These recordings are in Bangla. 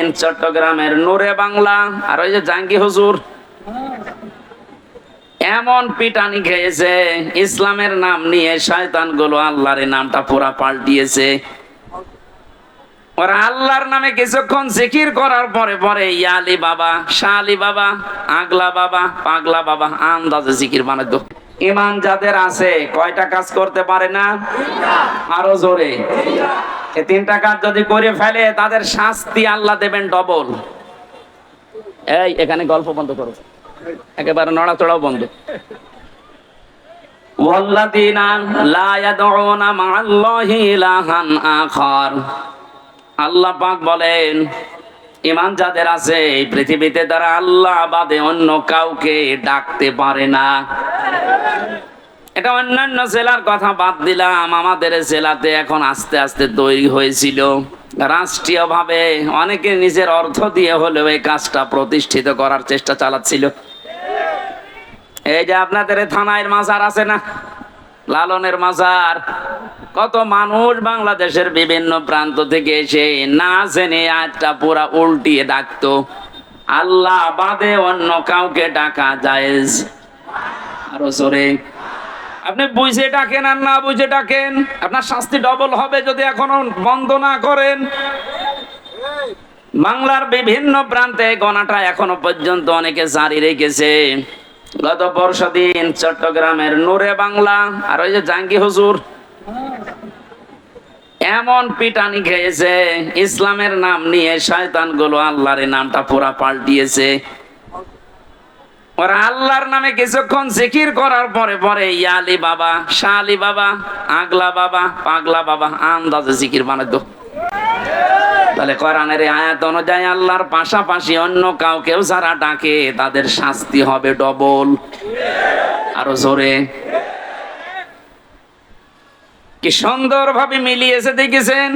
দিন চট্টগ্রামের নূরে বাংলা আর ওই যে জাঙ্গি হুজুর এমন পিটানি খেয়েছে, ইসলামের নাম নিয়ে শয়তান গুলো আল্লাহর নামটা পুরা পাল্টিয়েছে। ওরা আল্লাহর নামে কিছুক্ষণ জিকির করার পরে পরে ইয়া আলী বাবা, শাহ আলী বাবা, আগলা বাবা, পাগলা বাবা আন্দাজে জিকির বানাতো। ইমান যাদের আছে কয়টা কাজ করতে পারে না? আরো জোরে। এই তিনটা কাজ যদি করে ফেলে তাদের শাস্তি আল্লাহ দেবেন ডবল। এই এখানে গল্প বন্ধ করো, একেবারে নড়াচড়াও বন্ধ। ওয়াল্লাযীনা লা ইয়াদউনা মা'আল্লাহি ইলাহান আখার। আল্লাহ পাক বলেন ঈমান যাদের আছে এই পৃথিবীতে তারা আল্লাহ বাদে অন্য কাউকে ডাকতে পারে না। এটা অন্যান্য জেলার কথা বাদ দিলাম, আমাদের জেলাতে এখন আস্তে আস্তে তৈরি হয়েছিল রাষ্ট্রীয়ভাবে, অনেকে নিজের অর্থ দিয়ে হলেও এই কাজটা প্রতিষ্ঠিত করার চেষ্টা চালাচ্ছিল। এই যে আপনাদের থানায় মাজার আছে না, লালনের মাজার, কত মানুষ বাংলাদেশের বিভিন্ন প্রান্ত থেকে এসে না জেনে আয়াতটা পুরা উল্টিয়ে ডাকতো, আল্লাহ বাদে অন্য কাউকে ডাকা জায়েজ। আরো জোরে। আপনি বুঝে ডাকেন আর না বুঝে ডাকেন, আপনার শাস্তি ডবল হবে যদি এখনো বন্ধ না করেন। বাংলার বিভিন্ন প্রান্তে গণাটা এখনো পর্যন্ত অনেকে জারি রেখেছে। গত পরশুদিন চট্টগ্রামের নূরে বাংলা আর ওই যে জাঙ্গি হুজুর এমন পিটানি খেয়েছে, ইসলামের নাম নিয়ে শয়তান গুলো আল্লাহর নামটা পুরা পাল্টিয়েছে। ওরা আল্লাহর নামে কিছুক্ষণ জিকির করার পরে পরে ইয়া আলী বাবা, শাহ আলী বাবা, আগলা বাবা, পাগলা বাবা আন্দাজে জিকির বানাতো। তাহলে কোরআনের আয়াত অনুযায়ী আল্লাহর পাশাপাশি অন্য কাউকেও যারা ডাকে তাদের শাস্তি হবে ডবল। আরো জোরে। কি সুন্দর ভাবে মিলিয়েছে দেখেছেন।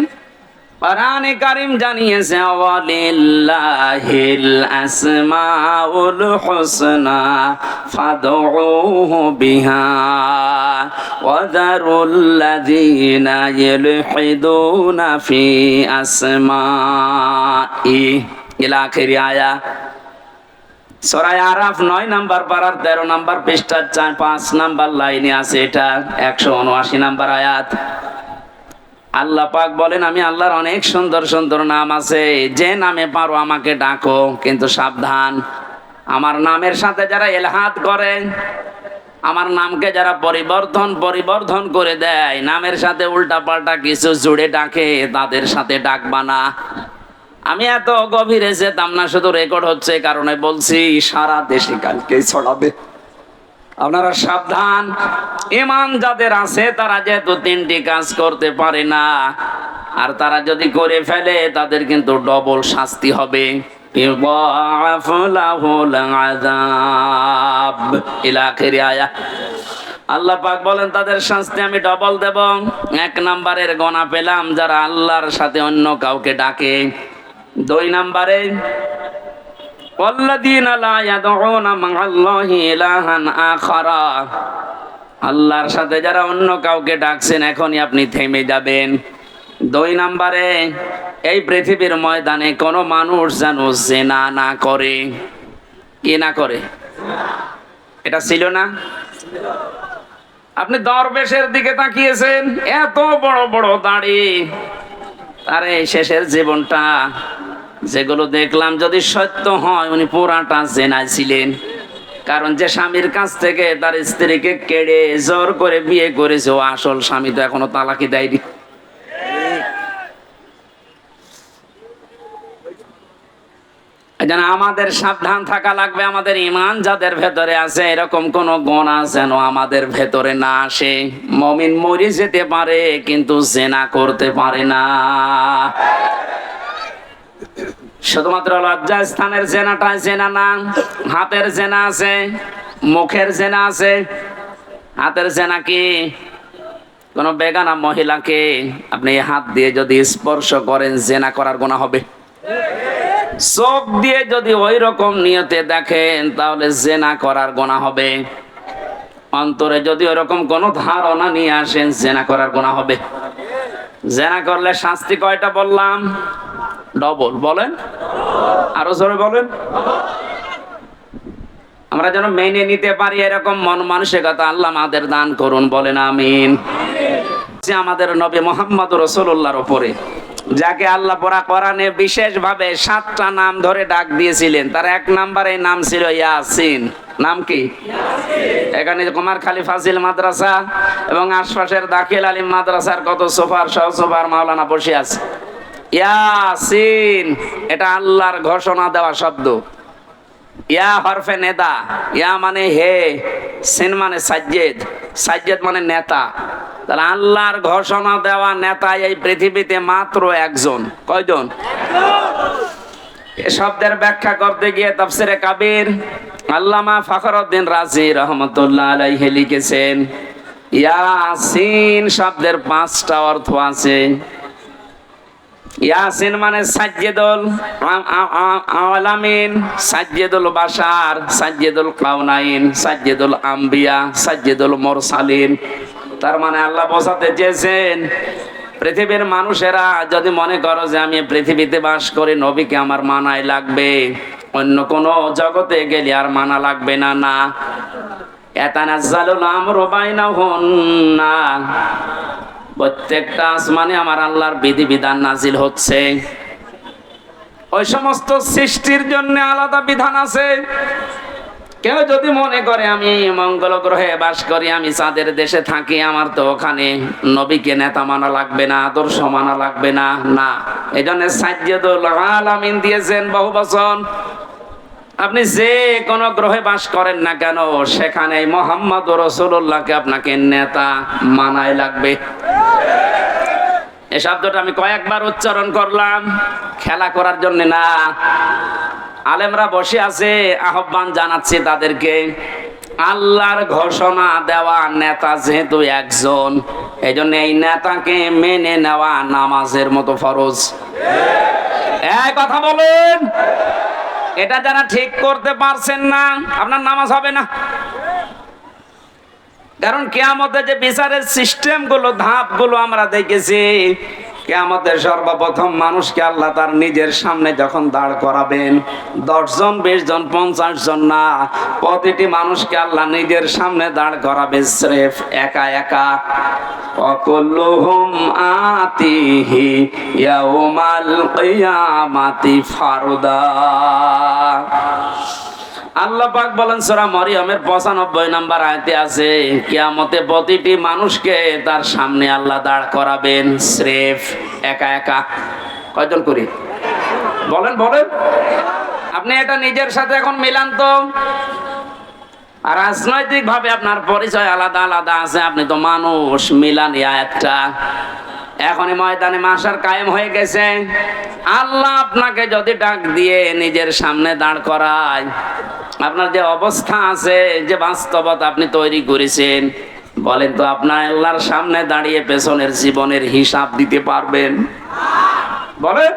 কোরআনে কারীম জানিয়েছে ওয়ালিল্লাহিল আসমাউল হুসনা ফাদউহু বিহা ওয়া যারুল্লাযীনা ইলহিদুনা ফি আসমাই ইলা আখির আয়া। সূরা আরাফ 9 নাম্বার পারার 13 নাম্বার পৃষ্ঠার 5 নাম্বার লাইনে আছে, এটা 179 নাম্বার আয়াত। আল্লাহ পাক বলেন আমি আল্লাহর অনেক সুন্দর সুন্দর নাম আছে, যে নামে পারো আমাকে ডাকো, কিন্তু সাবধান, আমার নামের সাথে যারা ইলহাদ করে, আমার নামকে যারা পরিবর্ধন করে দেয়, নামের সাথে উল্টা পাল্টা কিছু জুড়ে ডাকে, তাদের সাথে ডাকবা না। আমি এত গভীরে যেতাম না, শুধু রেকর্ড হচ্ছে কারণে বলছি, সারা দেশে কালকে ছড়াবে। আপনারা সাবধান। ঈমান যাদের আছে তারা যেহেতু তিনটি কাজ করতে পারে না, আর তারা যদি করে ফেলে তাদের কিন্তু ডবল শাস্তি হবে। আল্লাহ পাক বলেন তাদের শাস্তি আমি ডবল দেব। 1 নাম্বারের গোনা পেলাম যারা আল্লাহর সাথে অন্য কাউকে ডাকে। 2 নাম্বারে ওয়াল্লাযীনা লা ইয়াদউনা মা'আল্লাহি ইলাহান আখারা, আল্লাহর সাথে যারা অন্য কাউকে ডাকছেন এখনই আপনি থেমে যাবেন। 2 নাম্বারে এই পৃথিবীর ময়দানে কোনো মানুষ যেন জিনা না করে। কি না করে? এটা ছিল না? আপনি দরবেশের দিকে তাকিয়েছেন, এত বড় বড় দাড়ি, আরে শেষের জীবনটা যেগুলো দেখলাম যদি সত্য হয় উনি পুরাটা জেনায় ছিলেন। কারণ যে স্বামীর কাছ থেকে তার স্ত্রীকে কেড়ে জোর করে বিয়ে করেছে, ও আসল স্বামী তো এখনো তালাকি দেয়নি। আমাদের সাবধান থাকা লাগবে। আমাদের ঈমান যাদের ভেতরে আছে এরকম কোন গুনাহ যেন আমাদের ভেতরে না আসে। মুমিন মরে যেতে পারে কিন্তু জিনা করতে পারে না। শুধুমাত্র লজ্জা স্থানের জেনাটা জেনা না, হাতের জেনা আছে, মুখের জেনা আছে। হাতের জেনা কি? কোন বেগানা মহিলাকে আপনি হাত দিয়ে যদি স্পর্শ করেন জেনা করার গুনাহ হবে। চোখ দিয়ে যদি ওই রকম নিয়তে দেখেন তাহলে জেনা করার গুনাহ হবে। অন্তরে যদি ওরকম কোন ধারণা নিয়ে আসেন জেনা করার গুনাহ হবে। জেনা করলে শাস্তি কয়টা বললাম? ডবল। বলেন, আরো জোরে বলেন। আমরা যেন মেনে নিতে পারি এরকম মন মানসিকতা আল্লাহ আমাদের দান করুন। বলেন আমিন। আমাদের নবী মুহাম্মদ রাসূলুল্লাহর উপরে যাকে আল্লাহ পুরা কোরআনে বিশেষ ভাবে 7টা নাম ধরে ডাক দিয়েছিলেন, তার এক নাম্বারে নাম ছিল ইয়াসিন। নাম কি? এখানে কুমারখালী ফাজিল মাদ্রাসা এবং আশপাশের দাখিল আলিম মাদ্রাসার কত সুপার সহ সুপার মাওলানা বসে আছে। ইয়াসিন এটা আল্লাহর ঘোষণা দেওয়া শব্দ। ইয়া হরফে নেদা, ইয়া মানে হে, সিন মানে সাজ্জেদ, সাজ্জেদ মানে নেতা। তাহলে আল্লাহর ঘোষণা দেওয়া নেতা এই পৃথিবীতে মাত্র একজন। কয়জন? এ শব্দের ব্যাখ্যা করতে গিয়ে তাফসিরে কাবির আল্লামা ফখরুদ্দিন রাজি রহমতুল্লাহ আলাইহি লিখেছেন, ইয়াসিন শব্দের 5টা অর্থ আছে। ইয়াসিন মানে সাজ্জেদুল আলামিন, সাজ্জেদুল বাশার, সাজ্জেদুল কাউনাইন, সাজ্জেদুল আম্বিয়া, সাজ্জেদুল মুরসালিন। তার মানে আল্লাহ বোঝাতে চেয়েছেন পৃথিবীর মানুষেরা যদি মনে করো যে আমি পৃথিবীতে বাস করি, নবীকে আমার মানাই লাগবে, অন্য কোন জগতে গেলে আর মানা লাগবে না। না, ইয়াতানাজ্জালুল আমরু বাইনাহুন্না, প্রত্যেকটা আসমানে আমার আল্লাহর বিধিবিধান নাজিল হচ্ছে। ওই সমস্ত সৃষ্টির জন্য আলাদা বিধান আছে। কেউ যদি মনে করে আমি মঙ্গল গ্রহে বাস করি, আমি চাঁদের দেশে থাকি, আমার তো ওখানে নবীকে নেতা মানা লাগবে না, আদর্শ মানা লাগবে না। না, এই জন্য সাজ্জেদুল আলামিন দিয়েছেন বহু বচন। আপনি যে কোন গ্রহে বাস করেন না কেন, সেখানে মুহাম্মদ রাসূলুল্লাহকে আপনাকে নেতা মানাই লাগবে। এই শব্দটা আমি কয়েকবার উচ্চারণ করলাম, খেলা করার জন্য না। আলেমরা বসে আছে, আহ্বান জানাচ্ছি তাদেরকে। আল্লাহর ঘোষণা দেওয়া নেতা যেহেতু একজন, এই জন্য এই নেতাকে মেনে নেওয়া নামাজের মতো ফরজ। এই কথা বলেন। এটা যারা ঠিক করতে পারছেন না, আপনার নামাজ হবে না। কারণ কিয়ামতে যে বিচারের সিস্টেম গুলো, ধাপ গুলো আমরা দেখেছি, কিয়ামতের সর্বপ্রথম মানুষকে আল্লাহ তার নিজের সামনে যখন দাঁড় করাবেন, 10 জন 20 জন 50 জন না, প্রতিটি মানুষকে আল্লাহ নিজের সামনে দাঁড় করাবে স্রেফ একা একা। ওয়াকুল্লুহুম আতিহি ইয়াউমাল কিয়ামাতি ফারদা। আল্লাহ পাক বলেন সূরা মরিয়মের 95 নম্বর আয়াতে আছে, কিয়ামতে প্রতিটি মানুষকে তার সামনে আল্লাহ দাঁড় করাবেন স্রেফ একা একা। কয়জন করে? বলেন বলেন। আপনি এটা নিজের সাথে এখন মিলান তো। আর রাজনৈতিক ভাবে আপনার পরিচয় আলাদা আলাদা আছে, আপনি তো মানুষ। মিলান এই আয়াতটা। এখনই ময়দানে মাশার কায়েম হয়ে গেছে। আল্লাহ আপনাকে যদি ডাক দিয়ে নিজের সামনে দাঁড় করায়, আপনার যে অবস্থা আছে, যে বাস্তবতা আপনি তৈরি করেছেন, বলেন তো আপনার আল্লাহর সামনে দাঁড়িয়ে পেছনের জীবনের হিসাব দিতে পারবেন? বলেন।